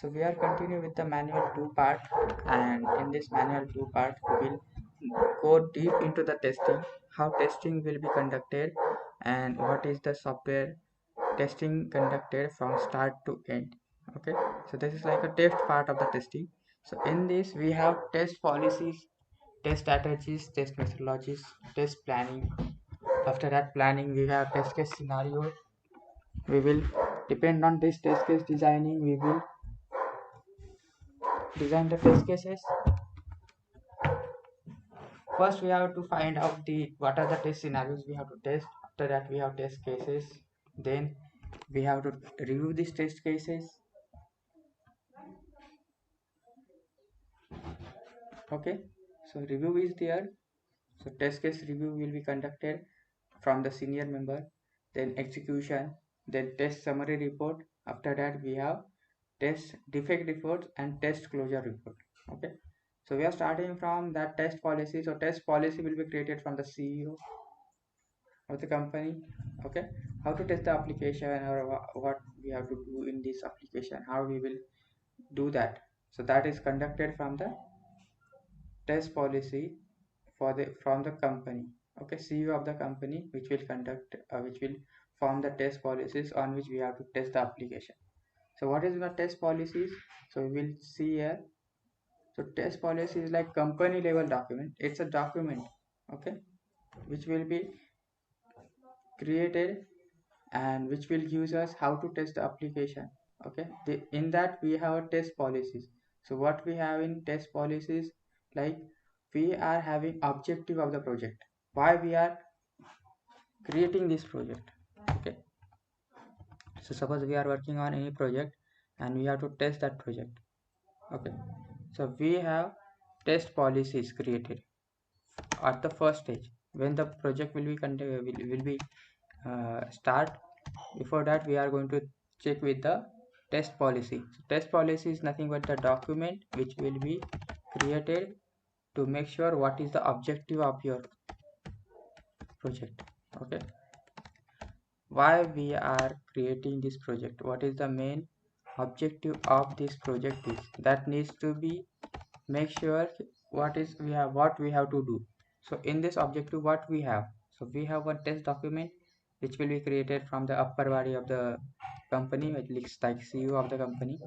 So we are continue with the manual 2 part, and in this manual 2 part we will go deep into the testing, how testing will be conducted, and what is the software testing conducted from start to end. Okay, so this is like a test part of the testing. So in this we have test policies, test strategies, test methodologies, test planning. After that planning we have test case scenario. We will depend on this test case designing, we will design the test cases. First we have to find out the what are the test scenarios we have to test. After that we have test cases, then we have to review these test cases. Okay, so review is there. So test case review will be conducted from the senior member, then execution, then test summary report. After that we have test defect reports and test closure report. Okay, so we are starting from that test policy. So test policy will be created from the CEO of the company. Okay, how to test the application, or what we have to do in this application, how we will do that. So that is conducted from the test policy for the from the company. Okay, CEO of the company which will conduct which will form the test policies on which we have to test the application. So what is the test policies? So we will see here. So test policy is like company level document. It's a document, okay, which will be created and which will use us how to test the application. Okay, in that we have test policies. So what we have in test policies, like we are having objective of the project, why we are creating this project. Okay, so suppose we are working on any project and we have to test that project. Okay, so we have test policies created at the first stage when the project will be will be start. Before that we are going to check with the test policy. So test policy is nothing but the document which will be created to make sure what is the objective of your project. Okay, why we are creating this project, what is the main objective of this project is, that needs to be make sure what we have to do. So in this objective what we have, so we have one test document which will be created from the upper body of the company, which looks like CEO of the company.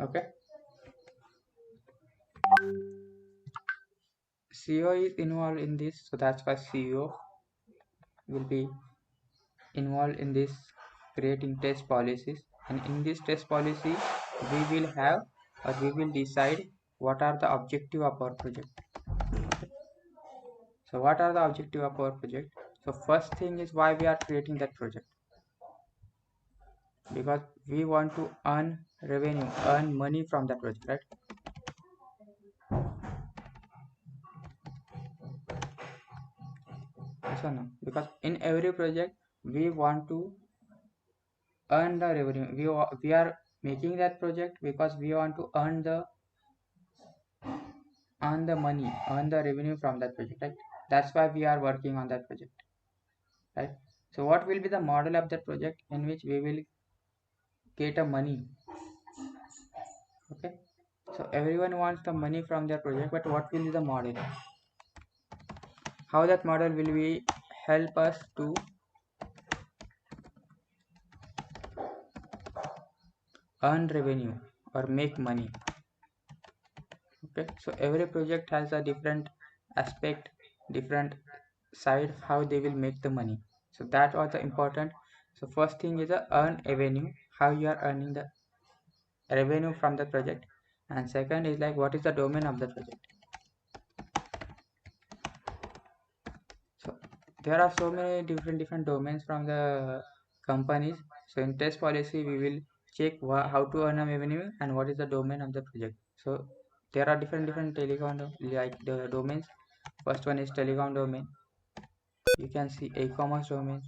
Okay, CEO is involved in this, so that's why CEO will be involved in this creating test policies. And in this test policy we will have, or we will decide what are the objective of our project. So what are the objective of our project? So first thing is why we are creating that project, because we want to earn revenue, earn money from that project, right? Yes or no? Because in every project we want to earn the revenue. We are making that project because we want to earn the money, earn the revenue from that project, right? That's why we are working on that project, right? So what will be the model of that project in which we will get a money? Okay, so everyone wants the money from their project, but what will be the model? How that model will be help us to earn revenue or make money? Okay, so every project has a different aspect, different side how they will make the money. So that was the important. So first thing is the earn revenue, how you are earning the revenue from the project. And second is like what is the domain of the project. So there are so many different domains from the companies. So in test policy we will check how to earn a revenue and what is the domain of the project. So there are different telecom like the domains. First one is telecom domain. You can see e-commerce domain.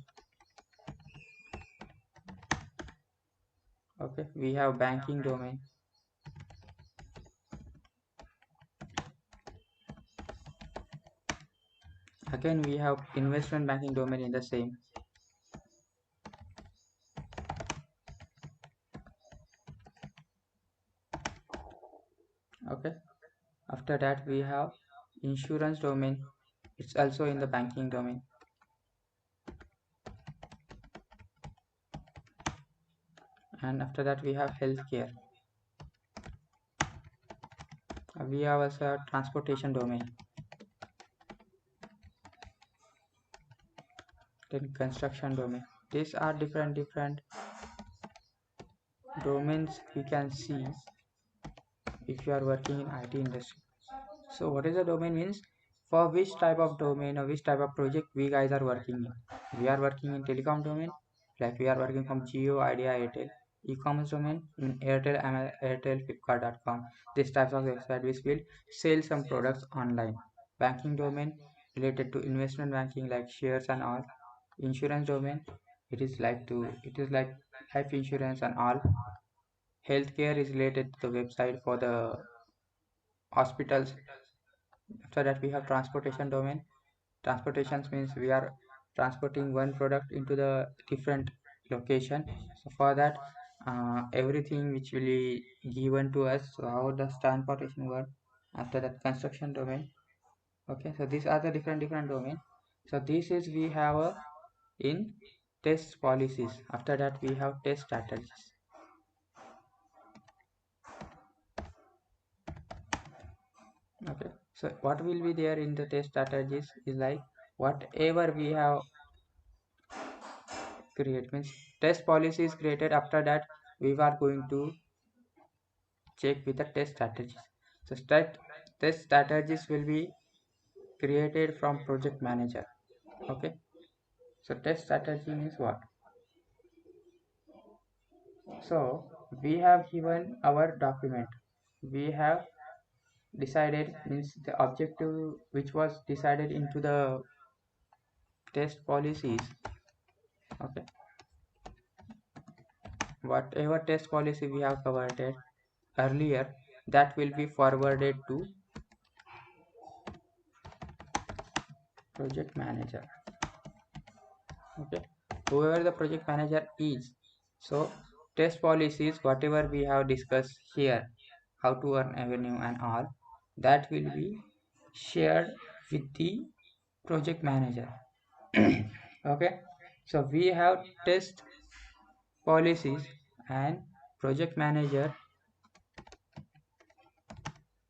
Okay, we have banking domain. Again, we have investment banking domain in the same. Okay. After that, we have insurance domain. It's also in the banking domain. And after that, we have healthcare. We have also transportation domain. Then construction domain. These are different domains we can see if you are working in IT industry. So what is a domain means, for which type of domain or which type of project we guys are working in. We are working in telecom domain, like we are working from Jio, Idea, Airtel. E-commerce domain in Airtel, Airtel, Flipkart.com. This types of website which will sell some products online. Banking domain related to investment banking like shares and all. Insurance domain, it is like life insurance and all. Healthcare is related to the website for the hospitals. After that, we have transportation domain. Transportation means we are transporting one product into the different location. So for that, everything which will be given to us. So how does transportation work? After that, construction domain. Okay, so these are the different domain. So this is we have in test policies. After that, we have test strategies. Okay, so what will be there in the test strategies is like whatever we have create means test policy is created. After that, we are going to check with the test strategies. So test strategies will be created from project manager. Okay, so test strategy means what? So we have given our document, we have decided means the objective which was decided into the test policies. Okay, whatever test policy we have covered earlier, that will be forwarded to project manager. Okay, whoever the project manager is. So test policies whatever we have discussed here, how to earn revenue and all, that will be shared with the project manager. Okay, so we have test policies and project manager.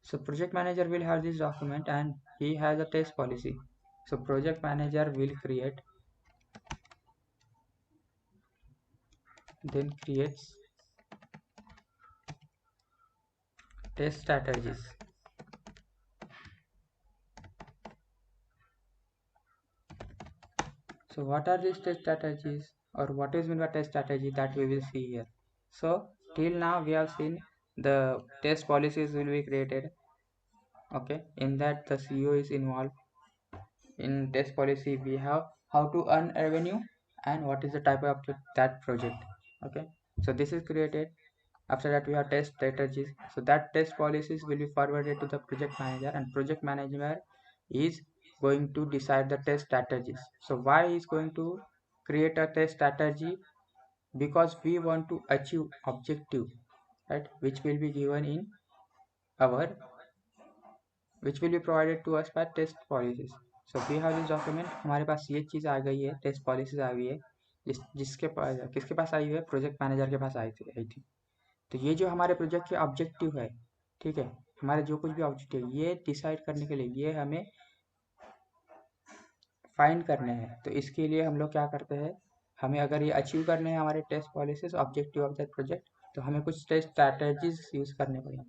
So project manager will have this document and he has a test policy. So project manager will create, then creates test strategies. So what are these test strategies, or what is meant by test strategy, that we will see here. So till now we have seen the test policies will be created. Okay, in that the CEO is involved. In test policy we have how to earn revenue and what is the type of that project. Okay, so this is created. After that, we have test strategies. So that test policies will be forwarded to the project manager, and project manager is going to decide the test strategies. So why is going to create a test strategy? Because we want to achieve objective, right, which will be given in our, which will be provided to us by test policies. So we have this document, हमारे पास ये चीज़ आ गई है, test policies आ गई है, जिसके पास किसके पास आई हुई है, प्रोजेक्ट मैनेजर के पास आई थी। तो ये जो हमारे प्रोजेक्ट के ऑब्जेक्टिव है, ठीक है, हमारे जो कुछ भी ऑब्जेक्टिव ये डिसाइड करने के लिए ये हमें फाइंड करने हैं। तो इसके लिए हम लोग क्या करते हैं, हमें अगर ये अचीव करने हैं हमारे test policies objective of that project, तो हमें कुछ टेस्ट स्ट्रैटेजीज यूज करने पड़ेंगे।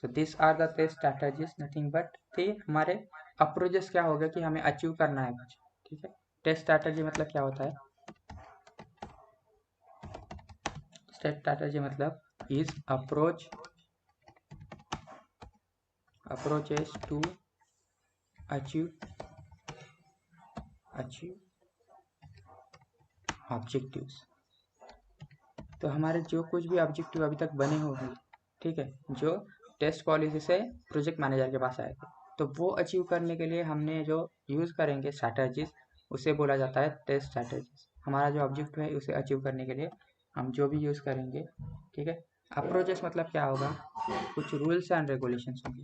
So this are the test strategies, nothing but थे हमारे अप्रोचेस क्या होगा कि हमें अचीव करना है कुछ। ठीक है, टेस्ट स्ट्रैटेजी मतलब क्या होता है, टेस्ट स्ट्रैटेजी मतलब is approaches to achieve objectives. तो हमारे जो कुछ भी ऑब्जेक्टिव अभी तक बने होंगे, ठीक है, जो टेस्ट पॉलिसी से प्रोजेक्ट मैनेजर के पास आए थे, तो वो अचीव करने के लिए हमने जो यूज़ करेंगे स्ट्रैटेजीज, उसे बोला जाता है टेस्ट स्ट्रैटेजीज। हमारा जो ऑब्जेक्टिव है उसे अचीव करने के लिए हम जो भी यूज़ करेंगे, ठीक है। अप्रोचेस मतलब क्या होगा, कुछ रूल्स एंड रेगुलेशंस होंगे।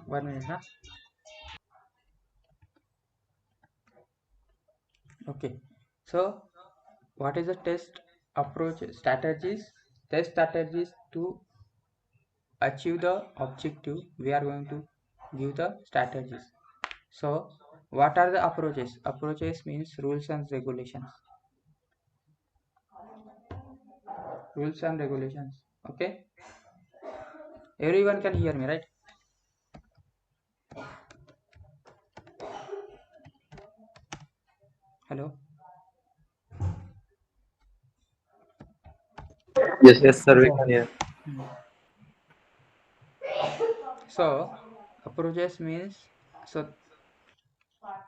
वन मिनट ना। Okay, so what is the test approach strategies? Test strategies to achieve the objective. We are going to give the strategies. So what are the approaches? Approaches means rules and regulations. Rules and regulations. Okay, everyone can hear me, right? Hello. Yes, sir, we can hear. So approaches means, so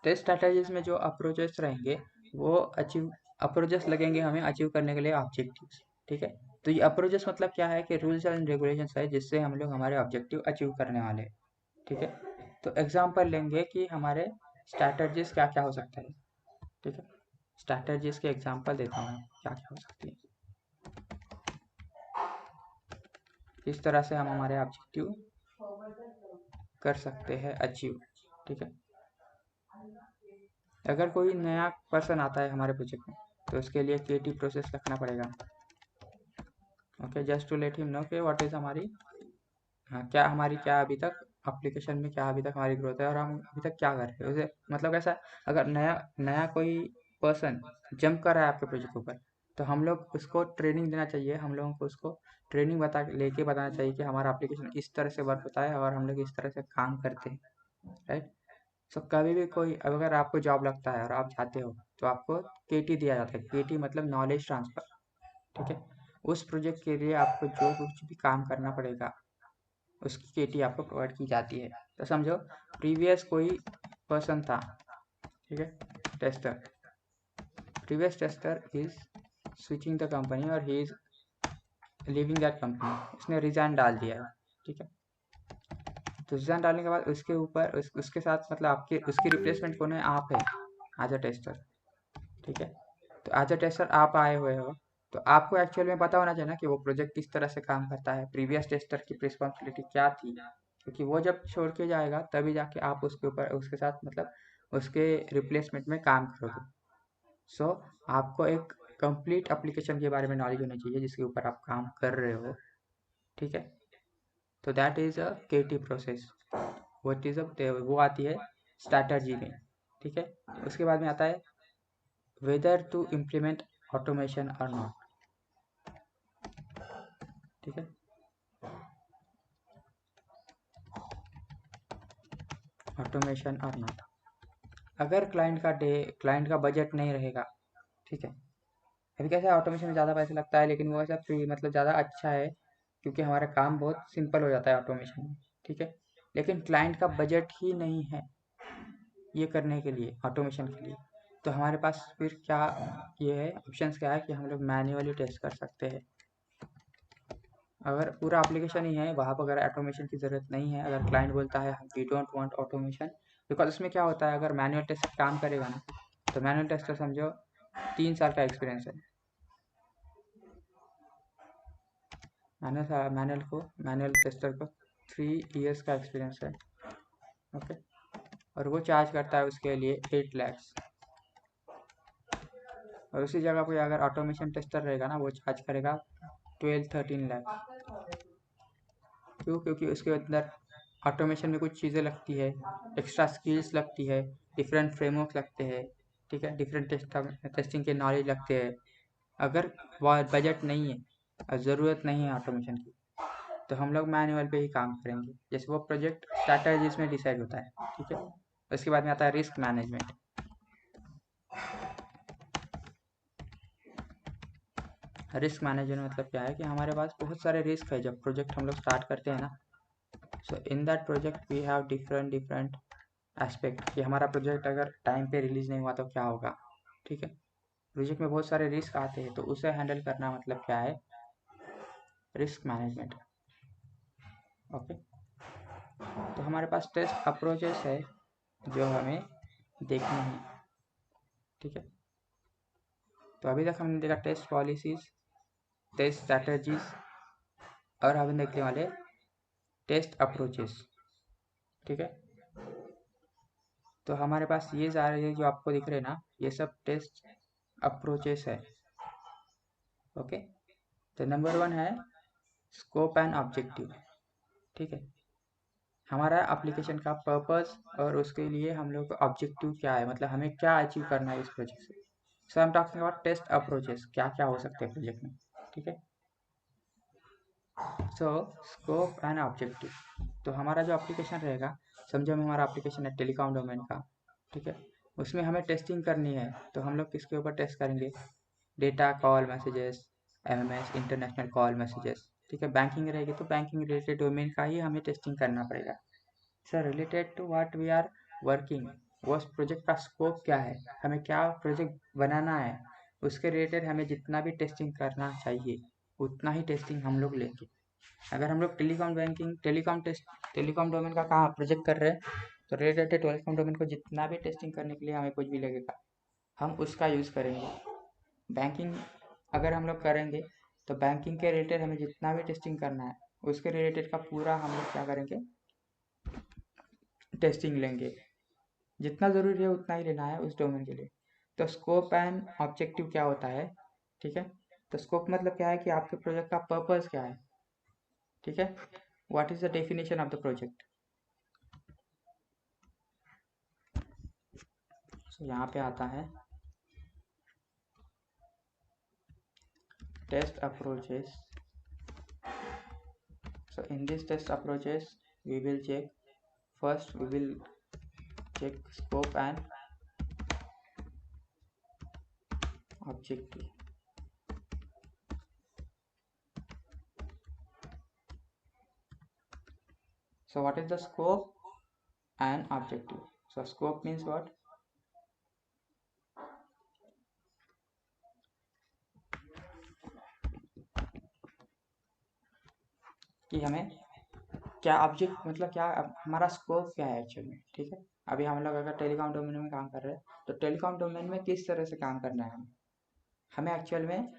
test strategies में जो approaches रहेंगे वो achieve approaches लगेंगे हमें achieve करने के लिए objectives, ठीक है। तो ये अप्रोचेस मतलब क्या है कि रूल्स एंड रेगुलेशंस है जिससे हम लोग हमारे ऑब्जेक्टिव अचीव करने वाले हैं, ठीक है। तो एग्जांपल लेंगे कि हमारे स्ट्रैटेजीज क्या क्या हो सकता है, ठीक है। स्ट्रैटेजीज के एग्जांपल देता हूँ क्या क्या हो सकती है, किस तरह से हम हमारे ऑब्जेक्टिव कर सकते हैं अचीव, ठीक है। अगर कोई नया पर्सन आता है हमारे प्रोजेक्ट में तो उसके लिए क्रिएटिव प्रोसेस रखना पड़ेगा। Okay, just to let him know कि व्हाट इज हमारी, हाँ, क्या अभी तक एप्लीकेशन में क्या अभी तक हमारी ग्रोथ है और हम अभी तक क्या कर रहे हैं उसे, मतलब ऐसा। अगर नया नया कोई पर्सन जंप कर रहा है आपके प्रोजेक्ट के ऊपर तो हम लोग उसको ट्रेनिंग देना चाहिए, हम लोगों को उसको ट्रेनिंग बताना चाहिए कि हमारा एप्लीकेशन इस तरह से वर्क होता है और हम लोग इस तरह से काम करते हैं, राइट। सो कभी भी कोई अगर आपको जॉब लगता है और आप चाहते हो तो आपको केटी दिया जाता है। केटी मतलब नॉलेज ट्रांसफर, ठीक है। उस प्रोजेक्ट के लिए आपको जो कुछ भी काम करना पड़ेगा उसकी केटी आपको प्रोवाइड की जाती है। तो समझो प्रीवियस कोई पर्सन था, ठीक है, tester. Previous tester is switching the company और he is leaving that company, उसने रिजाइन डाल दिया है, ठीक है। तो रिजाइन डालने के बाद उसके ऊपर उसके साथ मतलब आपके उसकी रिप्लेसमेंट कौन है, आप है एज अ टेस्टर, ठीक है। तो एज अ टेस्टर आप आए हुए हो तो आपको एक्चुअल में पता होना चाहिए ना कि वो प्रोजेक्ट किस तरह से काम करता है, प्रीवियस टेस्टर की रिस्पॉन्सिबिलिटी क्या थी, क्योंकि वो जब छोड़ के जाएगा तभी जाके आप उसके ऊपर उसके साथ मतलब उसके रिप्लेसमेंट में काम करोगे। सो आपको एक कंप्लीट एप्लीकेशन के बारे में नॉलेज होनी चाहिए जिसके ऊपर आप काम कर रहे हो, ठीक है। तो that is a KT process, वो आती है स्ट्रैटेजी में, ठीक है। उसके बाद में आता है वेदर टू इम्प्लीमेंट ऑटोमेशन और नॉट, ठीक है। ऑटोमेशन और नॉट, अगर क्लाइंट का बजट नहीं रहेगा, ठीक है। अभी कैसा है ऑटोमेशन में ज़्यादा पैसे लगता है लेकिन वो ऐसा फ्री मतलब ज़्यादा अच्छा है क्योंकि हमारा काम बहुत सिंपल हो जाता है ऑटोमेशन में, ठीक है। लेकिन क्लाइंट का बजट ही नहीं है ये करने के लिए, ऑटोमेशन के लिए, तो हमारे पास फिर क्या ये है ऑप्शंस क्या है कि हम लोग मैन्युअली टेस्ट कर सकते हैं। अगर पूरा एप्लीकेशन ही है वहाँ पर अगर ऑटोमेशन की ज़रूरत नहीं है, अगर क्लाइंट बोलता है we don't want automation, because उसमें क्या होता है अगर मैनुअल टेस्ट काम करेगा ना तो मैनुअल टेस्टर समझो 3 साल का एक्सपीरियंस है, मैनुअल टेस्टर को 3 इयर्स का एक्सपीरियंस है, ओके। और वो चार्ज करता है उसके लिए 8 lakhs, और उसी जगह पे अगर ऑटोमेशन टेस्टर रहेगा ना वो चार्ज करेगा 12-13 लाख। क्यों? क्योंकि उसके अंदर ऑटोमेशन में कुछ चीज़ें लगती है, एक्स्ट्रा स्किल्स लगती है, डिफरेंट फ्रेमवर्क लगते हैं, ठीक है, डिफरेंट टेस्टिंग के नॉलेज लगते हैं। अगर बजट नहीं है और ज़रूरत नहीं है ऑटोमेशन की तो हम लोग मैनुअल पे ही काम करेंगे, जैसे वो प्रोजेक्ट स्ट्रैटेजीज में डिसाइड होता है, ठीक है। उसके बाद में आता है रिस्क मैनेजमेंट। रिस्क मैनेजमेंट मतलब क्या है कि हमारे पास बहुत सारे रिस्क है जब प्रोजेक्ट हम लोग स्टार्ट करते हैं ना। So in that project we have different aspect कि हमारा प्रोजेक्ट अगर टाइम पे रिलीज नहीं हुआ तो क्या होगा, ठीक है। प्रोजेक्ट में बहुत सारे रिस्क आते हैं, तो उसे हैंडल करना मतलब क्या है, रिस्क मैनेजमेंट। ओके, तो हमारे पास टेस्ट अप्रोचेस है जो हमें देखनी है, ठीक है। तो अभी तक हमने देखा टेस्ट पॉलिसीज, टेस्ट स्ट्रैटेजीज, और अभी देखने वाले टेस्ट अप्रोचेस, ठीक है। तो हमारे पास ये सारे जो आपको दिख रहे हैं ना, ये सब टेस्ट अप्रोचेस है। ओके, तो नंबर 1 है स्कोप एंड ऑब्जेक्टिव, ठीक है। हमारा एप्लीकेशन का पर्पस और उसके लिए हम लोग का ऑब्जेक्टिव क्या है, मतलब हमें क्या अचीव करना है इस प्रोजेक्ट से। So I am talking about test approaches, क्या क्या हो सकते हैं प्रोजेक्ट में, ठीक है। सो स्कोप एंड ऑब्जेक्टिव, तो हमारा जो एप्लीकेशन रहेगा, समझो में हमारा एप्लीकेशन है टेलीकॉम डोमेन का, ठीक है। उसमें हमें टेस्टिंग करनी है, तो हम लोग किसके ऊपर टेस्ट करेंगे, data call messages, MMS international call messages, ठीक है। बैंकिंग रहेगी तो बैंकिंग रिलेटेड डोमेन का ही हमें टेस्टिंग करना पड़ेगा। Sir related to what we are working, वो प्रोजेक्ट का स्कोप क्या है, हमें क्या प्रोजेक्ट बनाना है, उसके रिलेटेड हमें जितना भी टेस्टिंग करना चाहिए उतना ही टेस्टिंग हम लोग लेंगे। अगर हम लोग टेलीकॉम बैंकिंग टेलीकॉम डोमेन का कहाँ प्रोजेक्ट कर रहे हैं, तो रिलेटेड टेलीकॉम डोमेन को जितना भी टेस्टिंग करने के लिए हमें कुछ भी लगेगा, हम उसका यूज़ करेंगे। बैंकिंग अगर हम लोग करेंगे तो बैंकिंग के रिलेटेड हमें जितना भी टेस्टिंग करना है उसके रिलेटेड का पूरा हम लोग क्या करेंगे, टेस्टिंग लेंगे। जितना ज़रूरी है उतना ही लेना है उस डोमेन के लिए। तो स्कोप एंड ऑब्जेक्टिव क्या होता है, ठीक है। तो स्कोप मतलब क्या है कि आपके प्रोजेक्ट का पर्पस क्या है, ठीक है। What is the definition of the project. So यहाँ पे आता है test approaches. So in this test approaches we will check, first we will check scope and objective. So what is the scope and objective? So scope means what, कि हमें क्या object मतलब क्या हमारा स्कोप क्या है एक्चुअल में, ठीक है। अभी हम लोग अगर टेलीकॉम डोमेन में काम कर रहे हैं तो टेलीकॉम डोमेन में किस तरह से काम करना है, हमें एक्चुअल में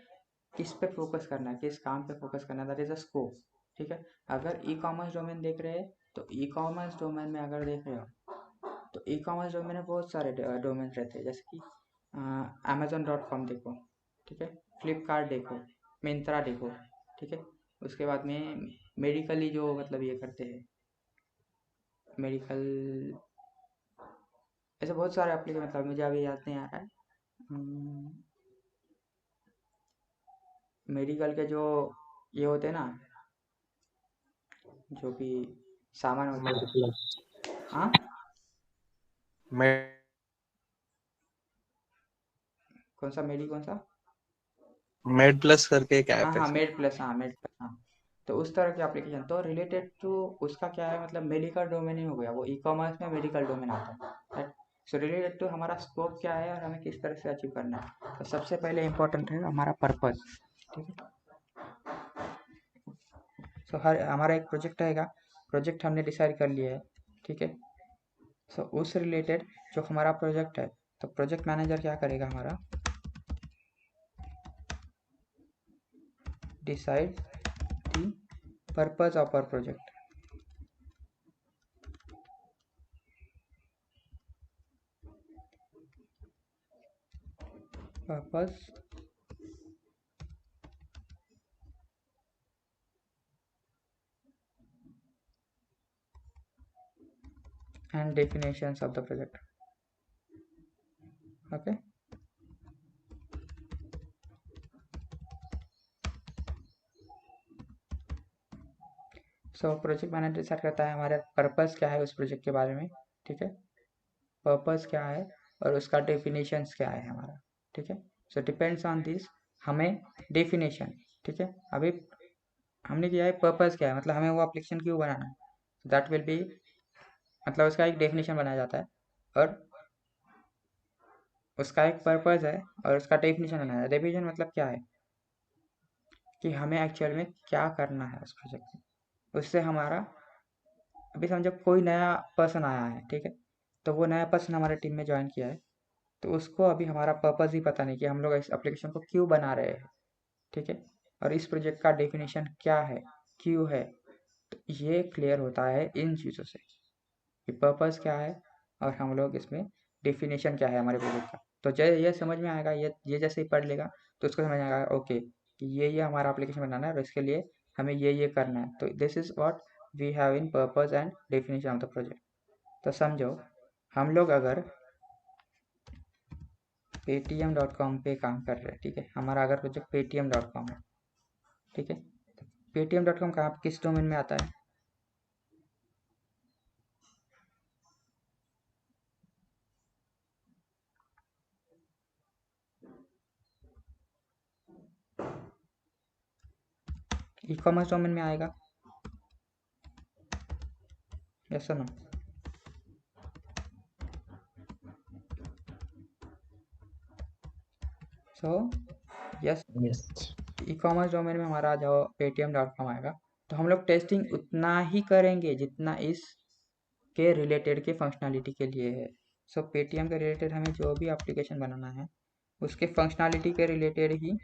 किस पे फोकस करना है, किस काम पे फोकस करना है, दैट इज अ स्कोप, ठीक है। अगर ई कॉमर्स डोमेन देख रहे हैं तो ई कॉमर्स डोमेन में अगर देख रहे हो तो ई कॉमर्स डोमेन में बहुत सारे डोमेन रहते हैं, जैसे कि amazon.com देखो, ठीक है। फ्लिपकार्ट देखो, मिंत्रा देखो, ठीक है। उसके बाद में मेडिकली जो मतलब ये करते हैं मेडिकल, ऐसे बहुत सारे एप्लीकेशन, मतलब मुझे अभी याद नहीं आ रहा है। मेडिकल के जो ये होते हैं ना, जो भी सामान होता मेड है। प्लस हाँ, मेड कौन सा मेडी कौन सा, मेड प्लस करके एक हाँ ऐप है हाँ सर। मेड प्लस, हाँ मेड प्लस, हाँ। तो उस तरह के एप्लीकेशन तो रिलेटेड टू उसका क्या है, मतलब मेडिकल डोमेन ही हो गया, वो ई कॉमर्स में मेडिकल डोमेन आता है, राइट। सो रिलेटेड टू हमारा स्कोप क्या है और हमें किस तरह से अचीव करना है, तो सबसे पहले इम्पोर्टेंट है हमारा पर्पस, ठीक है। सो हर हमारा एक प्रोजेक्ट रहेगा, प्रोजेक्ट हमने डिसाइड कर लिया है, ठीक है। सो उस रिलेटेड जो हमारा प्रोजेक्ट है, तो प्रोजेक्ट मैनेजर क्या करेगा हमारा, decide the purpose of our project, purpose and definitions of the project, okay. So project manager decide करता है हमारा पर्पस क्या है उस प्रोजेक्ट के बारे में, ठीक है। पर्पस क्या है और उसका डेफिनेशंस क्या है हमारा, ठीक है। सो डिपेंड्स ऑन दिस हमें डेफिनेशन, ठीक है। अभी हमने किया है पर्पस क्या है, मतलब हमें वो एप्लीकेशन क्यों बनाना है, दैट विल बी, मतलब उसका एक डेफिनेशन बनाया जाता है। और उसका एक पर्पज़ है और उसका डेफिनेशन बनाया है। डेफिनेशन मतलब क्या है कि हमें एक्चुअल में क्या करना है उस प्रोजेक्ट में। उससे हमारा, अभी समझो कोई नया पर्सन आया है, ठीक है, तो वो नया पर्सन हमारे टीम में ज्वाइन किया है, तो उसको अभी हमारा पर्पज़ ही पता नहीं कि हम लोग इस एप्लीकेशन को क्यों बना रहे हैं, ठीक है, और इस प्रोजेक्ट का डेफिनेशन क्या है, क्यों है। तो ये क्लियर होता है इन चीज़ों से कि पर्पज़ क्या है और हम लोग इसमें डेफिनेशन क्या है हमारे प्रोजेक्ट का। तो जैसे ये समझ में आएगा, ये जैसे ही पढ़ लेगा तो उसको समझ में आएगा ओके कि ये हमारा एप्लीकेशन बनाना है और इसके लिए हमें ये करना है। तो this is what we have in purpose and definition of the project. तो समझो हम लोग अगर paytm.com पे काम कर रहे हैं, ठीक है, हमारा अगर प्रोजेक्ट paytm.com है, ठीक है, तो paytm.com कहाँ किस डोमेन में आता है? ई कॉमर्स डोमेन में आएगा, यस और no? So yes, yes. E commerce domain में हमारा जो paytm.com आएगा, तो हम लोग टेस्टिंग उतना ही करेंगे जितना इस के रिलेटेड के फंक्शनैलिटी के लिए है। सो पेटीएम के रिलेटेड हमें जो भी एप्लीकेशन बनाना है उसके फंक्शनैलिटी के related he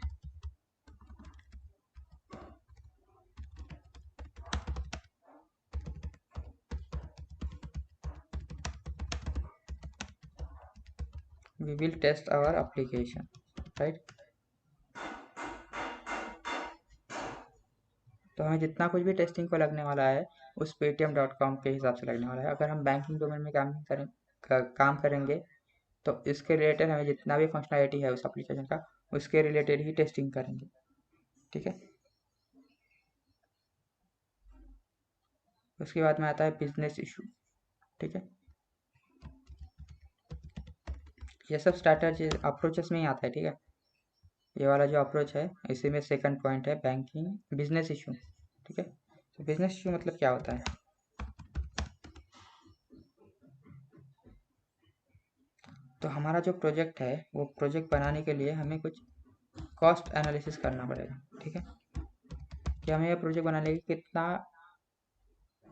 we will test our application, right? तो हमें जितना कुछ भी टेस्टिंग को लगने वाला है उस paytm.com के हिसाब से लगने वाला है। अगर हम बैंकिंग डोमेन में काम करेंगे तो इसके रिलेटेड हमें जितना भी फंक्शनैलिटी है उस एप्लीकेशन का उसके रिलेटेड ही टेस्टिंग करेंगे, ठीक है। उसके बाद में आता है बिजनेस इशू, ठीक है। ये सब स्ट्रैटेजी अप्रोचेस में ही आता है, ठीक है। ये वाला जो अप्रोच है इसी में सेकंड पॉइंट है बैंकिंग बिजनेस इशू, ठीक है। तो बिजनेस इशू मतलब क्या होता है? तो हमारा जो प्रोजेक्ट है वो प्रोजेक्ट बनाने के लिए हमें कुछ कॉस्ट एनालिसिस करना पड़ेगा, ठीक है, कि हमें ये प्रोजेक्ट बनाने के कितना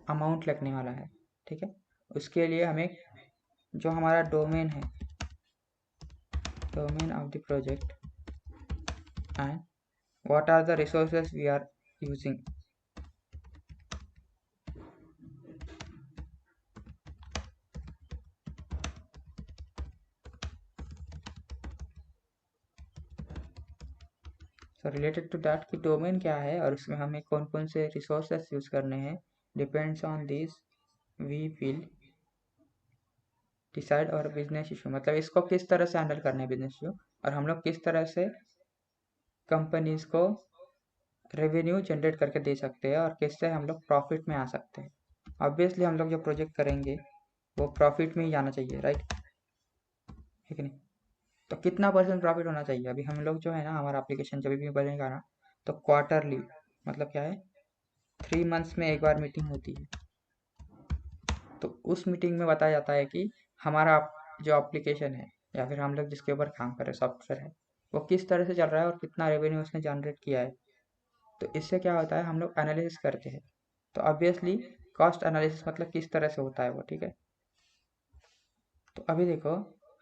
अमाउंट लगने वाला है, ठीक है। उसके लिए हमें जो हमारा डोमेन है, domain of the project and what are the resources we are using, so related to that कि डोमेन क्या है और उसमें हमें कौन कौन से रिसोर्सेज यूज़ करने हैं, depends on this we will decide और बिजनेस इशू। मतलब इसको किस तरह से हैंडल करना है बिजनेस इशू, और हम लोग किस तरह से कंपनीज को रेवेन्यू जनरेट करके दे सकते हैं और किससे हम लोग प्रॉफिट में आ सकते हैं। ऑब्वियसली हम लोग जो प्रोजेक्ट करेंगे वो प्रॉफिट में ही जाना चाहिए, राइट, है कि नहीं। तो कितना परसेंट प्रॉफिट होना चाहिए? अभी हम लोग जो है ना, हमारा एप्लीकेशन जब भी बनेगा ना तो क्वार्टरली, मतलब क्या है, 3 मंथ्स में एक बार मीटिंग होती है। तो उस मीटिंग में बताया जाता है कि हमारा जो एप्लीकेशन है या फिर हम लोग जिसके ऊपर काम कर रहे हैं सॉफ्टवेयर है वो किस तरह से चल रहा है और कितना रेवेन्यू उसने जनरेट किया है। तो इससे क्या होता है, हम लोग एनालिसिस करते हैं। तो ऑब्वियसली कॉस्ट एनालिसिस मतलब किस तरह से होता है वो, ठीक है। तो अभी देखो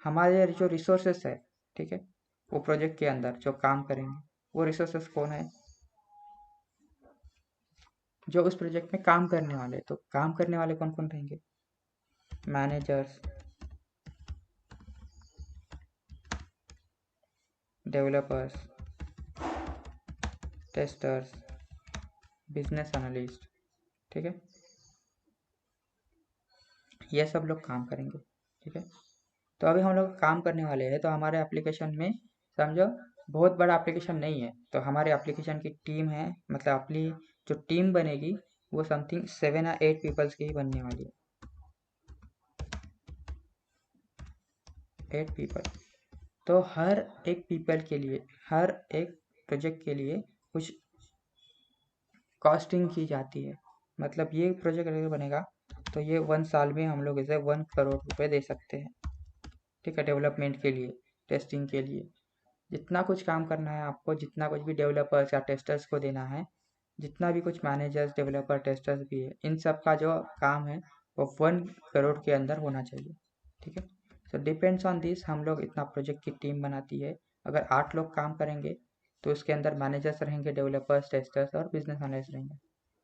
हमारे जो रिसोर्सेस है, ठीक है, वो प्रोजेक्ट के अंदर जो काम करेंगे वो रिसोर्सेस कौन है? जो उस प्रोजेक्ट में काम करने वाले। तो काम करने वाले कौन कौन रहेंगे? Managers, developers, testers, business analyst, ठीक है, ये सब लोग काम करेंगे, ठीक है। तो अभी हम लोग काम करने वाले हैं तो हमारे एप्लीकेशन में समझो बहुत बड़ा एप्लीकेशन नहीं है, तो हमारे एप्लीकेशन की टीम है, मतलब अपनी जो टीम बनेगी वो समथिंग 7 या 8 पीपल्स की ही बनने वाली है, 8 पीपल। तो हर एक पीपल के लिए, हर एक प्रोजेक्ट के लिए कुछ कॉस्टिंग की जाती है। मतलब ये प्रोजेक्ट अगर बनेगा तो ये 1 साल में हम लोग इसे 1 करोड़ रुपए दे सकते हैं, ठीक है, डेवलपमेंट के लिए। टेस्टिंग के लिए। जितना कुछ काम करना है आपको, जितना कुछ भी डेवलपर्स या टेस्टर्स को देना है, जितना भी कुछ मैनेजर्स, डेवलपर, टेस्टर्स भी है, इन सब का जो काम है वो 1 करोड़ के अंदर होना चाहिए। ठीक है, सो डिपेंड्स ऑन दिस हम लोग इतना प्रोजेक्ट की टीम बनाती है। अगर 8 लोग काम करेंगे तो उसके अंदर मैनेजर्स रहेंगे, डेवलपर्स, टेस्टर्स और बिजनेस एनालिस्ट रहेंगे।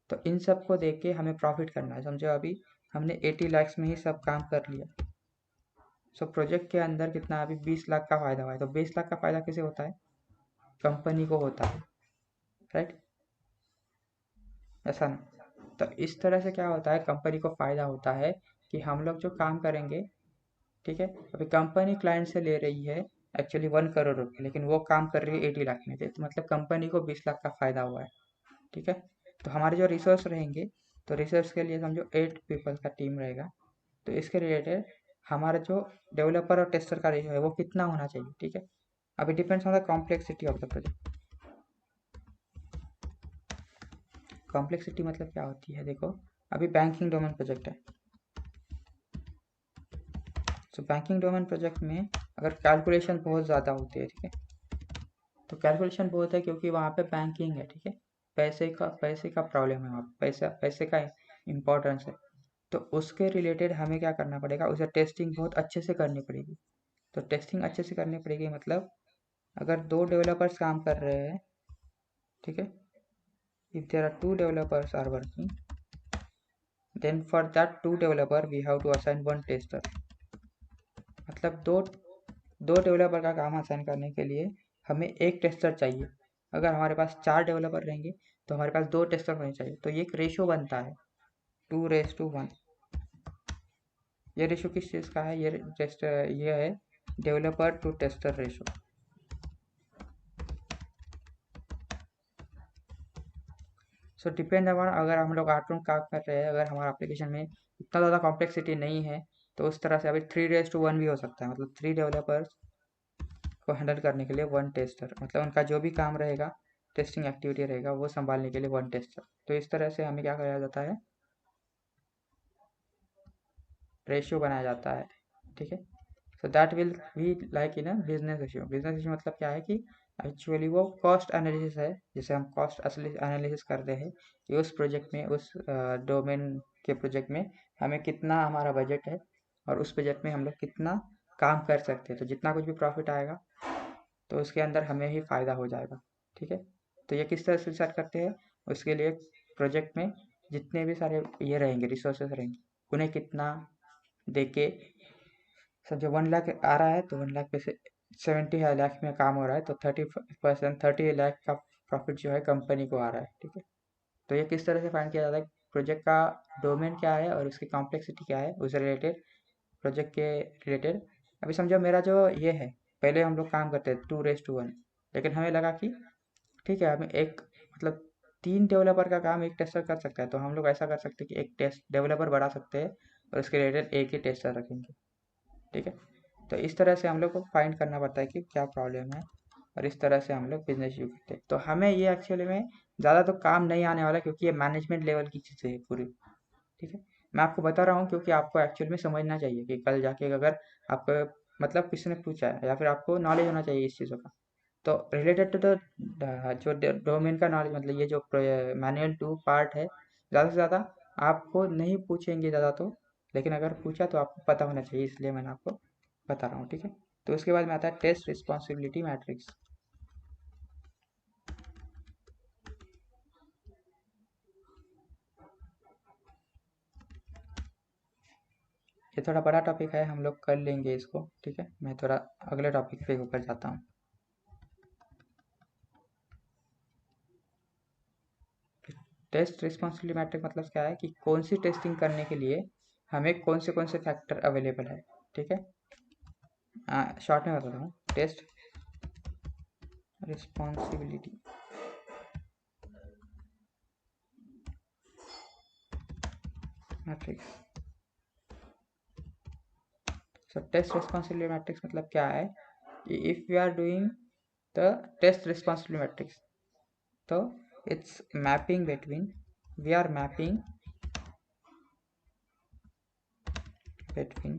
तो इन सब को देख के हमें प्रॉफिट करना है। समझो अभी हमने 80 लाख में ही सब काम कर लिया। सो प्रोजेक्ट के अंदर कितना, अभी 20 लाख का फायदा हुआ है। तो 20 लाख का फायदा किसे होता है? कंपनी को होता है, राइट? ऐसा ना? तो इस तरह से क्या होता है, कंपनी को फायदा होता है कि हम लोग जो काम करेंगे, ठीक है, अभी कंपनी क्लाइंट से ले रही है एक्चुअली 1 करोड़ रुपये, लेकिन वो काम कर रही है 80 लाख में से, तो मतलब कंपनी को 20 लाख का फायदा हुआ है। ठीक है, तो हमारे जो रिसोर्स रहेंगे, तो रिसोर्स के लिए समझो 8 पीपल का टीम रहेगा। तो इसके रिलेटेड हमारा जो डेवलपर और टेस्टर का रेशियो है वो कितना होना चाहिए? ठीक है, अभी depends on the complexity of the project. Complexity मतलब क्या होती है? देखो अभी बैंकिंग डोमेन प्रोजेक्ट है। तो बैंकिंग डोमेन प्रोजेक्ट में अगर कैलकुलेशन बहुत ज़्यादा होती है, ठीक है, तो कैलकुलेशन बहुत है क्योंकि वहाँ पे बैंकिंग है, ठीक है, पैसे का प्रॉब्लम है वहाँ पे, पैसे का इम्पोर्टेंस है। तो उसके रिलेटेड हमें क्या करना पड़ेगा, उसे टेस्टिंग बहुत अच्छे से करनी पड़ेगी। तो टेस्टिंग अच्छे से करनी पड़ेगी मतलब अगर 2 डेवलपर्स काम कर रहे हैं, ठीक है, if there are 2 developers are working, then for that 2 developer we have to assign 1 tester। मतलब दो डेवलपर का काम आसान करने के लिए हमें एक टेस्टर चाहिए। अगर हमारे पास 4 डेवलपर रहेंगे तो हमारे पास 2 टेस्टर होने चाहिए। तो ये एक रेशो बनता है 2:1। ये रेशो किस चीज़ का है? ये है developer to tester ratio. So depend upon, अगर हम लोग 8 लोग काम कर रहे हैं, अगर हमारा एप्लीकेशन में इतना ज़्यादा कॉम्प्लेक्सिटी नहीं है, तो उस तरह से अभी 3:1 भी हो सकता है। मतलब 3 डेवलपर्स को हैंडल करने के लिए 1 टेस्टर, मतलब उनका जो भी काम रहेगा, टेस्टिंग एक्टिविटी रहेगा, वो संभालने के लिए 1 टेस्टर। तो इस तरह से हमें क्या कराया जाता है, रेशियो बनाया जाता है। ठीक है, so that will be like in a business ratio. Business ratio मतलब क्या है कि एक्चुअली वो कॉस्ट एनालिसिस है, जिसे हम कॉस्ट एनालिसिस करते हैं कि उस प्रोजेक्ट में, उस डोमेन के प्रोजेक्ट में हमें कितना हमारा बजट है और उस बजट में हम लोग कितना काम कर सकते हैं। तो जितना कुछ भी प्रॉफिट आएगा तो उसके अंदर हमें ही फ़ायदा हो जाएगा। ठीक है, तो ये किस तरह से सेट करते हैं, उसके लिए प्रोजेक्ट में जितने भी सारे ये रहेंगे, रिसोर्सेज रहेंगे, उन्हें कितना दे के, सब जो 1 लाख आ रहा है तो 1 लाख में से 70 लाख में काम हो रहा है, तो 30%, 30 लाख का प्रॉफिट जो है कंपनी को आ रहा है। ठीक है, तो ये किस तरह से फाइंड किया जाता है, प्रोजेक्ट का डोमेन क्या है और उसकी कॉम्प्लेक्सिटी क्या है, उससे रिलेटेड, प्रोजेक्ट के रिलेटेड। अभी समझो मेरा जो ये है, पहले हम लोग काम करते थे 2:1, लेकिन हमें लगा कि ठीक है, हमें एक मतलब 3 डेवलपर का काम एक टेस्टर कर सकता है, तो हम लोग ऐसा कर सकते हैं कि एक टेस्ट डेवलपर बढ़ा सकते हैं और उसके रिलेटेड एक ही टेस्टर रखेंगे। ठीक है, तो इस तरह से हम लोग को फाइंड करना पड़ता है कि क्या प्रॉब्लम है, और इस तरह से हम लोग बिजनेस शुरू करते हैं। तो हमें ये एक्चुअली में ज़्यादा तो काम नहीं आने वाला, क्योंकि ये मैनेजमेंट लेवल की चीज़ें है पूरी। ठीक है, मैं आपको बता रहा हूँ क्योंकि आपको एक्चुअल में समझना चाहिए कि कल जाके अगर आपको मतलब किसी ने पूछा है या फिर आपको नॉलेज होना चाहिए इस चीज़ों का। तो रिलेटेड टू द जो डोमेन का नॉलेज, मतलब ये जो मैनुअल टू पार्ट है, ज़्यादा से ज़्यादा आपको नहीं पूछेंगे ज़्यादा तो, लेकिन अगर पूछा तो आपको पता होना चाहिए, इसलिए मैंने आपको बता रहा हूँ। ठीक है, तो उसके बाद में आता है टेस्ट रिस्पॉन्सिबिलिटी मैट्रिक्स। ये थोड़ा बड़ा टॉपिक है, हम लोग कर लेंगे इसको। ठीक है, मैं थोड़ा अगले टॉपिक पे ऊपर जाता हूँ। टेस्ट रिस्पॉन्सिबिलिटी मैट्रिक मतलब क्या है कि कौन सी टेस्टिंग करने के लिए हमें कौन से फैक्टर अवेलेबल है। ठीक है, शॉर्ट में बताता हूँ, test responsibility matrix. So test responsibility matrix मतलब क्या है कि if we are doing the test responsibility matrix, तो it's mapping between, we are mapping between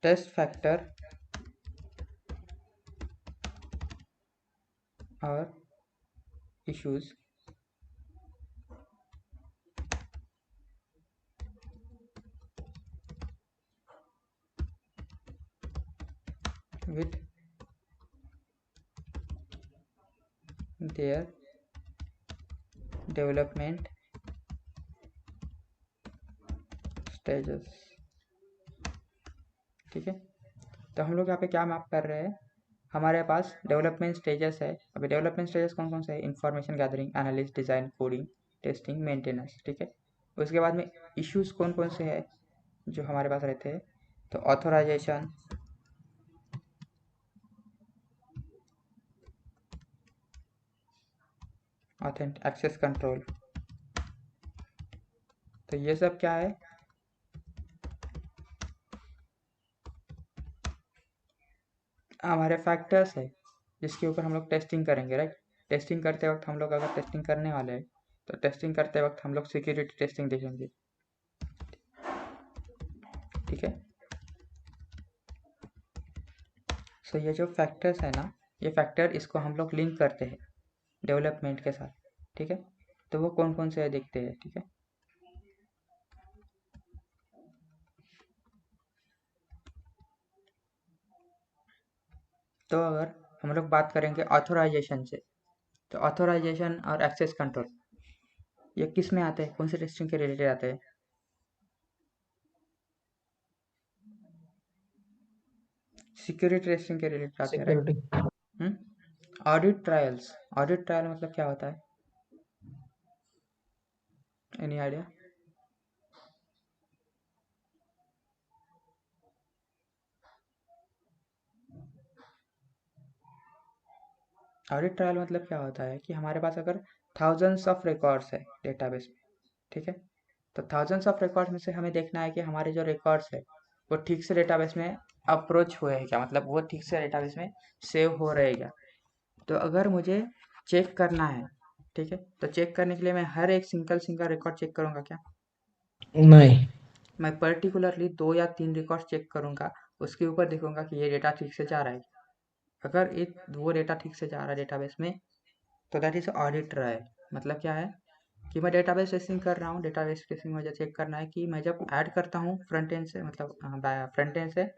test factor और issues with their development stages। ठीक है, तो हम लोग यहाँ पे क्या मैप कर रहे हैं, हमारे पास डेवलपमेंट स्टेजेस है। अभी डेवलपमेंट स्टेजेस कौन कौन से है, information gathering, analysis, design, coding, testing, maintenance. ठीक है, उसके बाद में इश्यूज कौन कौन से है जो हमारे पास रहते हैं, तो ऑथोराइजेशन, ऑथेंटिक एक्सेस कंट्रोल। तो ये सब क्या है, हमारे फैक्टर्स है जिसके ऊपर हम लोग टेस्टिंग करेंगे, राइट। टेस्टिंग करते वक्त हम लोग अगर टेस्टिंग करने वाले हैं तो टेस्टिंग करते वक्त हम लोग सिक्योरिटी टेस्टिंग देखेंगे। ठीक है, सो ये जो फैक्टर्स है ना, ये फैक्टर इसको हम लोग लिंक करते हैं डेवलपमेंट के साथ। ठीक है, तो वो कौन कौन से दिखते हैं। ठीक है, तो अगर हम लोग बात करेंगे ऑथोराइजेशन से, तो ऑथोराइजेशन और एक्सेस कंट्रोल ये किस में आते हैं, कौन से टेस्टिंग के रिलेटेड आते हैं, सिक्योरिटी टेस्टिंग के रिलेटेड आते हैं, right. Security. Audit trials, audit trial मतलब क्या होता है, एनी आइडिया। ऑडिट ट्रायल मतलब क्या होता है कि हमारे पास अगर थाउजेंड्स ऑफ रिकॉर्ड्स है डेटाबेस में, ठीक है, तो थाउजेंड्स ऑफ रिकॉर्ड्स में से हमें देखना है कि हमारे जो रिकॉर्ड्स है वो ठीक से डेटाबेस में अप्रोच हुए हैं क्या, मतलब वो ठीक से डेटाबेस में सेव हो रहे हैं क्या। तो अगर मुझे चेक करना है, ठीक है, तो चेक करने के लिए मैं हर एक सिंगल सिंगल रिकॉर्ड चेक करूँगा क्या, नहीं। मैं पर्टिकुलरली 2 या 3 रिकॉर्ड चेक करूँगा, उसके ऊपर देखूँगा कि ये डेटा ठीक से जा रहा है। अगर एक वो डेटा ठीक से जा रहा है डेटाबेस में, तो दैट इज़ ऑडिट ट्रायल। मतलब क्या है कि मैं डेटाबेस टेस्टिंग कर रहा हूँ, डेटाबेस टेस्टिंग मुझे चेक करना है कि मैं जब ऐड करता हूँ फ्रंट एंड से, मतलब फ्रंट एंड से,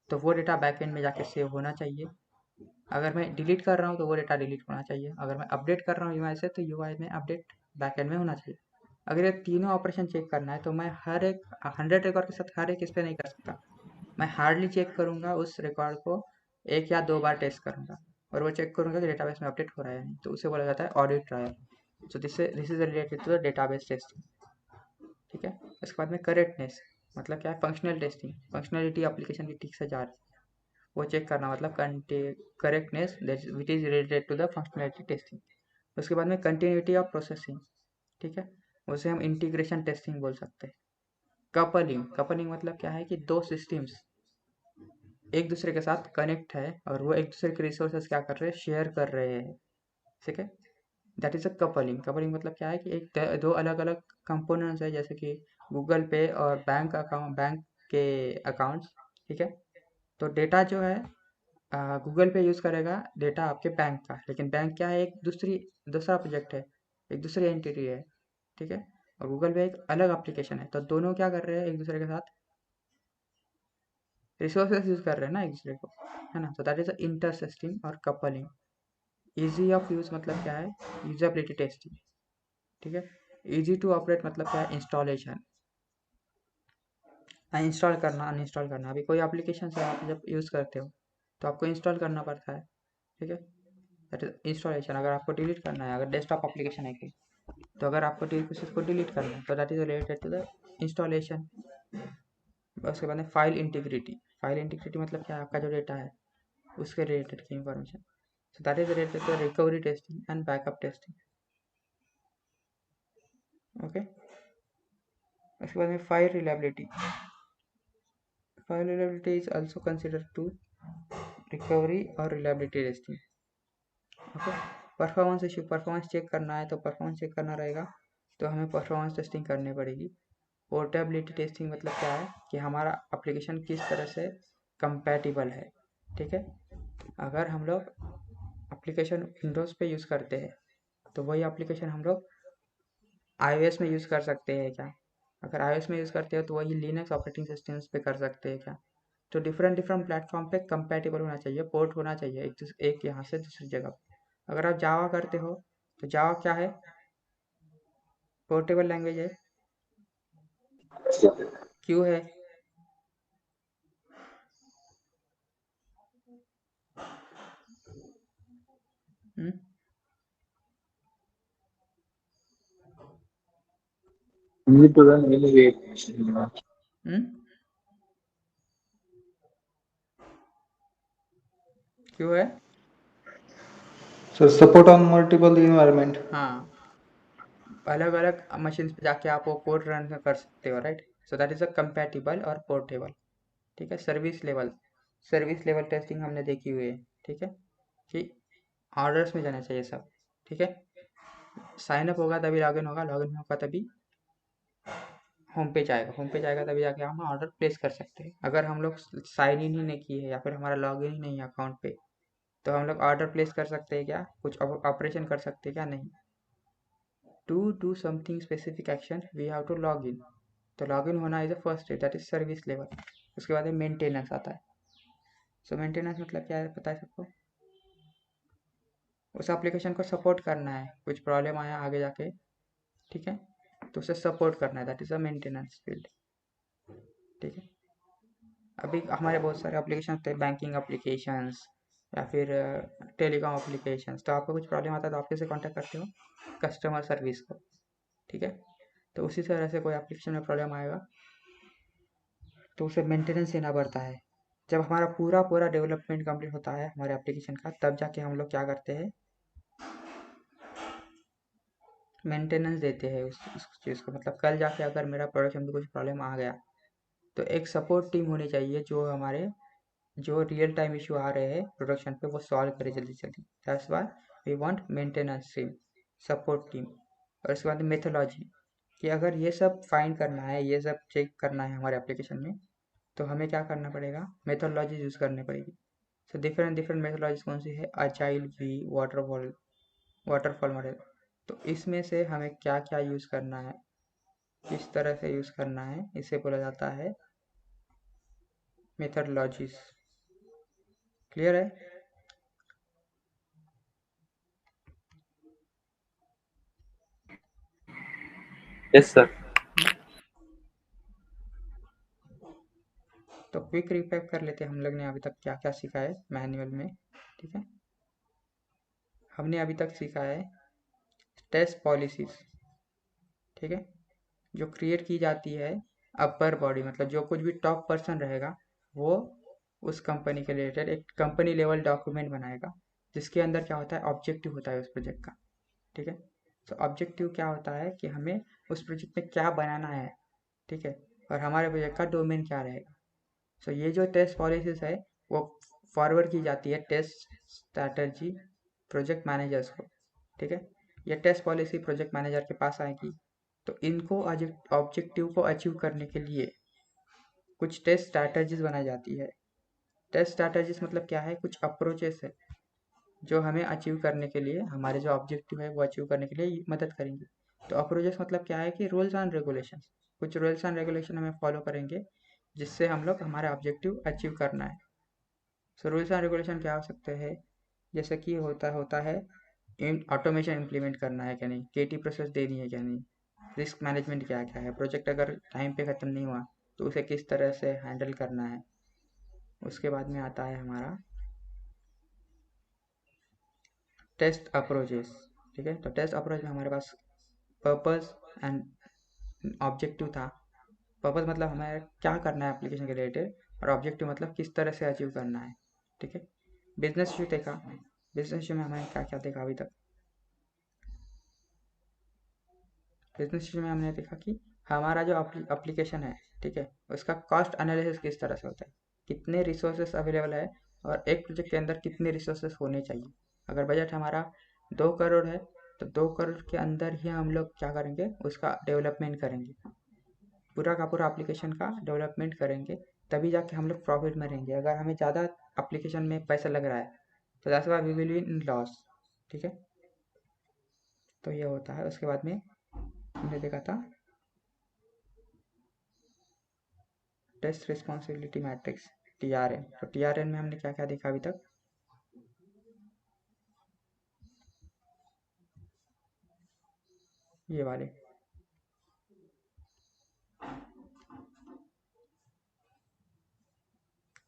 तो वो डेटा बैक एंड में जाके सेव होना चाहिए। अगर मैं डिलीट कर रहा हूँ तो वो डेटा डिलीट होना चाहिए। अगर मैं अपडेट कर रहा हूँ यूआई से, तो यूआई में अपडेट बैक एंड में होना चाहिए। अगर ये तीनों ऑपरेशन चेक करना है तो मैं हर एक 100 रिकॉर्ड के साथ हर एक इस पर नहीं कर सकता। मैं हार्डली चेक करूँगा, उस रिकॉर्ड को 1 या 2 बार टेस्ट करूँगा और वो चेक करूँगा कि डेटाबेस में अपडेट हो रहा है या नहीं, तो उसे बोला जाता है audit trial. So this is related to the database testing. ठीक है, उसके बाद में करेक्टनेस, मतलब क्या है, फंक्शनल टेस्टिंग, फंक्शनलिटी एप्लीकेशन की ठीक से जा रही है वो चेक करना, मतलब correctness which is related to the functionality testing. उसके बाद में कंटिन्यूटी ऑफ प्रोसेसिंग, ठीक है, उसे हम इंटीग्रेशन टेस्टिंग बोल सकते हैं। कपलिंग, कपलिंग मतलब क्या है कि दो सिस्टम्स एक दूसरे के साथ कनेक्ट है और वो एक दूसरे के रिसोर्सेज क्या कर रहे हैं, शेयर कर रहे हैं। ठीक है, that is a coupling. Coupling मतलब क्या है कि एक दो अलग अलग कंपोनेंट्स है, जैसे कि गूगल पे और बैंक अकाउंट, बैंक के अकाउंट्स। ठीक है, तो डेटा जो है गूगल पे यूज़ करेगा डेटा आपके बैंक का, लेकिन बैंक क्या है, एक दूसरा प्रोजेक्ट है, एक दूसरी एंटिटी है। ठीक है, और गूगल पे एक अलग एप्लीकेशन है, तो दोनों क्या कर रहे हैं, एक दूसरे के साथ रिसोर्सेज यूज़ कर रहे हैं ना एक दूसरे को, है ना। तो दैट इज इंटर सिस्टम और कपलिंग। इजी ऑफ यूज़ मतलब क्या है, यूजबिलिटी टेस्टिंग। ठीक है, इजी टू ऑपरेट मतलब क्या है, इंस्टॉलेशन, इंस्टॉल करना, अनइंस्टॉल करना। अभी कोई एप्लीकेशन से आप जब यूज़ करते हो तो आपको इंस्टॉल करना पड़ता है। ठीक है, दैट इज इंस्टॉलेशन। अगर आपको डिलीट करना है, अगर डेस्कटॉप एप्लीकेशन है कोई, तो अगर आपको कुछ इसको डिलीट करना है तो that is related to the installation. उसके बाद में फाइल इंटीग्रिटी, फाइल इंटीग्रिटी मतलब क्या है, आपका जो डेटा है उसके रिलेटेड की information. So that is related to recovery testing and backup testing. Okay, उसके बाद में file reliability, file reliability is also considered to recovery और reliability testing. Okay, performance issue, performance check करना है तो परफॉर्मेंस चेक करना रहेगा, तो हमें परफॉर्मेंस टेस्टिंग करनी पड़ेगी। पोर्टेबिलिटी टेस्टिंग मतलब क्या है कि हमारा एप्लीकेशन किस तरह से कंपैटिबल है। ठीक है, अगर हम लोग एप्लीकेशन विंडोज़ पे यूज़ करते हैं तो वही एप्लीकेशन हम लोग iOS में यूज़ कर सकते हैं क्या? अगर iOS में यूज़ करते हो तो वही लिनक्स ऑपरेटिंग सिस्टम्स पे कर सकते हैं क्या? तो डिफरेंट डिफरेंट प्लेटफॉर्म पे कंपैटिबल होना चाहिए, पोर्ट होना चाहिए एक यहाँ से दूसरी जगह पे। अगर आप जावा करते हो तो जावा क्या है? पोर्टेबल लैंग्वेज है। क्यों है? हम्म Easy to run anyway. हम्म क्यों है? So support on multiple environment. हाँ, अलग अलग मशीन पे जाके आप वो कोड रन कर सकते हो, right? So that is a compatible और पोर्टेबल। ठीक है, सर्विस लेवल टेस्टिंग हमने देखी हुई है। ठीक है, कि ऑर्डर्स में जाना चाहिए सब। ठीक है, साइन अप होगा तभी लॉगिन होगा, लॉगिन होगा तभी होम पेज आएगा, होम पेज आएगा तभी जाके हम ऑर्डर प्लेस कर सकते हैं। अगर हम लोग साइन इन ही नहीं किए हैं या फिर हमारा लॉगिन ही नहीं है अकाउंट पे, तो हम लोग ऑर्डर प्लेस कर सकते हैं क्या? कुछ ऑपरेशन कर सकते हैं क्या? नहीं। To do something specific action we have to log in. तो लॉग इन होना is the first step, that is service level. उसके बाद मेंटेनेंस आता है। सो मेंटेनेंस मतलब क्या है पता है सबको? उस एप्लीकेशन को सपोर्ट करना है, कुछ प्रॉब्लम आया आगे जाके, ठीक है, तो उसे सपोर्ट करना है, that is a maintenance field. ठीक है, अभी हमारे बहुत सारे एप्लीकेशन होते हैं, बैंकिंग एप्लीकेशंस या फिर टेलीकॉम एप्लीकेशंस। तो आपको कुछ प्रॉब्लम आता है तो आप किसे कॉन्टैक्ट करते हो? कस्टमर सर्विस को। ठीक है, तो उसी तरह से कोई एप्लीकेशन में प्रॉब्लम आएगा तो उसे मेंटेनेंस देना पड़ता है। जब हमारा पूरा पूरा डेवलपमेंट कंप्लीट होता है हमारे एप्लीकेशन का, तब जाके हम लोग क्या करते हैं? मेंटेनेंस देते हैं उस चीज़ को। मतलब कल जाके अगर मेरा प्रोडक्शन में कुछ प्रॉब्लम आ गया तो एक सपोर्ट टीम होनी चाहिए जो हमारे जो रियल टाइम इशू आ रहे हैं प्रोडक्शन पे वो सॉल्व करे जल्दी जल्दी। That's why we want maintenance team, support team. और उसके बाद मेथोलॉजी, कि अगर ये सब फाइंड करना है, ये सब चेक करना है हमारे एप्लीकेशन में, तो हमें क्या करना पड़ेगा? मेथोलॉजी यूज़ करनी पड़ेगी। सो डिफरेंट डिफरेंट मेथोलॉजीज कौन सी है? Agile, V, waterfall model. तो इसमें से हमें क्या क्या यूज़ करना है, किस तरह से यूज़ करना है, इसे बोला जाता है मेथोडोलॉजीज। क्लियर है? Yes, sir. तो क्विक रिकैप कर लेते हैं हम लोग ने अभी तक क्या क्या सीखा है मैनुअल में। ठीक है, हमने अभी तक सीखा है टेस्ट पॉलिसीज। ठीक है, जो क्रिएट की जाती है अपर बॉडी, मतलब जो कुछ भी टॉप पर्सन रहेगा वो उस कंपनी के रिलेटेड एक कंपनी लेवल डॉक्यूमेंट बनाएगा, जिसके अंदर क्या होता है? ऑब्जेक्टिव होता है उस प्रोजेक्ट का। ठीक है, तो ऑब्जेक्टिव क्या होता है कि हमें उस प्रोजेक्ट में क्या बनाना है। ठीक है, और हमारे प्रोजेक्ट का डोमेन क्या रहेगा। सो ये जो टेस्ट पॉलिसीज है वो फॉरवर्ड की जाती है टेस्ट स्ट्रैटेजी प्रोजेक्ट मैनेजर्स को। ठीक है, ये टेस्ट पॉलिसी प्रोजेक्ट मैनेजर के पास आएगी, तो इनको ऑब्जेक्टिव को अचीव करने के लिए कुछ टेस्ट स्ट्रैटेजीज बनाई जाती है। टेस्ट स्ट्रैटेजीज मतलब क्या है? कुछ अप्रोचेस है जो हमें अचीव करने के लिए, हमारे जो ऑब्जेक्टिव है वो अचीव करने के लिए मदद करेंगे। तो अप्रोचेस मतलब क्या है? कि रूल्स एंड रेगुलेशन, कुछ रूल्स एंड रेगुलेशन हमें फॉलो करेंगे जिससे हम लोग हमारा ऑब्जेक्टिव अचीव करना है। सो रूल्स एंड रेगुलेशन क्या हो सकते हैं? जैसे कि होता है ऑटोमेशन इम्प्लीमेंट करना है क्या नहीं, केटी प्रोसेस देनी है क्या नहीं, रिस्क मैनेजमेंट क्या क्या है, प्रोजेक्ट अगर टाइम पे ख़त्म नहीं हुआ तो उसे किस तरह से हैंडल करना है। उसके बाद में आता है हमारा टेस्ट अप्रोचेस। ठीक है, तो टेस्ट अप्रोच में हमारे पास पर्पस एंड ऑब्जेक्टिव था। पर्पस मतलब हमें क्या करना है एप्लीकेशन के रिलेटेड, और ऑब्जेक्टिव मतलब किस तरह से अचीव करना है। ठीक है, बिजनेस इशू देखा, बिजनेस इशू में हमने क्या क्या देखा अभी तक? बिजनेस इशू में हमने देखा कि हमारा जो एप्लीकेशन है, ठीक है, उसका कॉस्ट एनालिसिस किस तरह से होता है, कितने रिसोर्सेस अवेलेबल है और एक प्रोजेक्ट के अंदर कितने रिसोर्सेस होने चाहिए। अगर बजट हमारा 2 करोड़ है तो 2 करोड़ के अंदर ही हम लोग क्या करेंगे? उसका डेवलपमेंट करेंगे, पूरा का पूरा एप्लीकेशन का डेवलपमेंट करेंगे तभी जाके हम लोग प्रॉफिट में रहेंगे। अगर हमें ज़्यादा एप्लीकेशन में पैसा लग रहा है तो that's why we will be in loss. ठीक है, तो ये होता है। उसके बाद में हमने देखा था टेस्ट रिस्पॉन्सिबिलिटी मैट्रिक्स, TRN। तो TRN में हमने क्या क्या देखा अभी तक? ये वाले,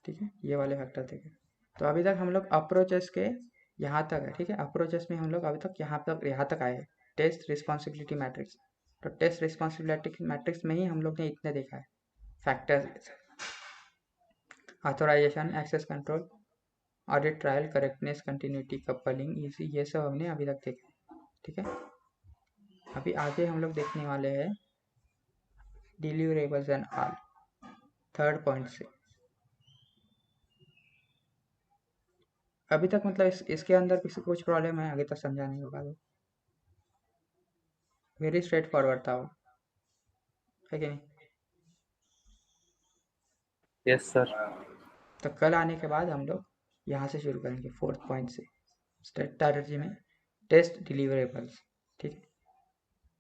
ठीक है, ये वाले फैक्टर देखे। तो अभी तक हम लोग अप्रोचेस के यहाँ तक है। ठीक है, अप्रोचेस में हम लोग अभी तक यहाँ तक आए हैं, टेस्ट रिस्पॉन्सिबिलिटी मैट्रिक्स। तो टेस्ट रिस्पॉन्सिबिलिटी मैट्रिक्स में ही हम लोग ने इतने देखा है factors: authorization, access control, audit trial, correctness, continuity, coupling, easy, ये सब हमने अभी तक देखा। ठीक है, अभी आगे हम लोग देखने वाले हैं deliverables and all, third point से। अभी तक मतलब इसके अंदर किसी को कुछ प्रॉब्लम है? आगे तक समझा नहीं होगा तो वेरी स्ट्रेट फॉरवर्ड था वो, है कि नहीं? Yes sir. तो कल आने के बाद हम लोग यहाँ से शुरू करेंगे, फोर्थ पॉइंट से, स्ट्रेटजी में टेस्ट डिलीवरेबल्स। ठीक है,